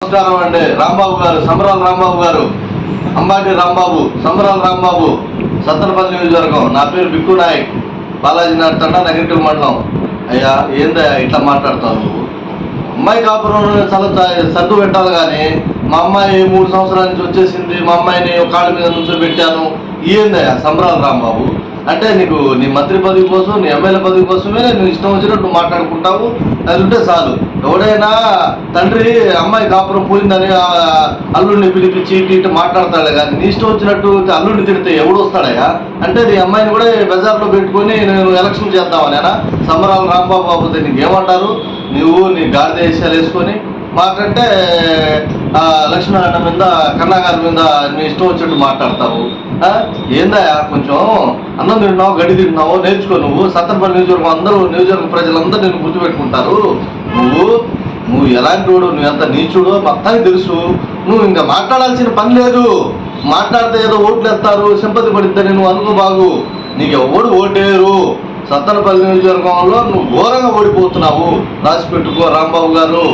నమస్కారం అండి. రాంబాబు గారు, సంబరాల రాంబాబు గారు, అంబాటి రాంబాబు, సంబరాల రాంబాబు, సత్తనపల్లి నియోజకవర్గం. నా పేరు బిక్కు నాయక్, బాలాజీ నాటండ, నగరికల్ మండలం. అయ్యా ఏందా ఇట్లా మాట్లాడతావు నువ్వు? అమ్మాయి కాపురం చాలా సర్దు పెట్టాలి కానీ మా అమ్మాయి 3 సంవత్సరాల నుంచి వచ్చేసింది, మా అమ్మాయిని కాళ్ళ మీద నుంచోబెట్టాను, ఏందయ్యా సంబరాల రాంబాబు? అంటే నీకు నీ మంత్రి పదవి కోసం, నీ ఎమ్మెల్యే పదవి కోసమే నువ్వు ఇష్టం వచ్చినట్టు మాట్లాడుకుంటావు. అది ఉంటే చాలు. ఎవడైనా తండ్రి అమ్మాయి కాపురం పోయిందని అల్లుడిని పిలిపించి ఇటు మాట్లాడతాడే కానీ నీ ఇష్టం వచ్చినట్టు అల్లుడిని తిడితే ఎవడు వస్తాడయ్యా? అంటే నీ అమ్మాయిని కూడా బజార్లో పెట్టుకొని నేను ఎలక్షన్ చేద్దామనేనా? సంబరాల రాంబాబు బాబుతే నీకేమంటారు? నువ్వు నీ గాడిద వేసాలు వేసుకొని మాట్లాడితే లక్ష్మీనారాయణ మీద, కన్నాగారి మీద నీ ఇష్టం వచ్చినట్టు మాట్లాడతావు. ఏందా కొంచెం అన్నం తింటున్నావు, గడి తింటున్నావు, నేర్చుకో. నువ్వు సత్తనపల్లి నియోజకవర్గం అందరూ, నియోజకవర్గ ప్రజలందరూ నేను గుర్తుపెట్టుకుంటారు. నువ్వు ఎలాంటి వాడు, నువ్వు ఎంత నీచుడో మొత్తానికి తెలుసు. నువ్వు ఇంకా మాట్లాడాల్సిన పని లేదు. మాట్లాడితే ఏదో ఓట్లు ఎత్తారు, సింపతి పడిద్దని నువ్వు అనుకో బాగు. నీకు ఎవడు ఓటేరు. సత్తనపల్లి నియోజకవర్గంలో నువ్వు ఘోరంగా ఓడిపోతున్నావు. రాసి పెట్టుకో రాంబాబు గారు.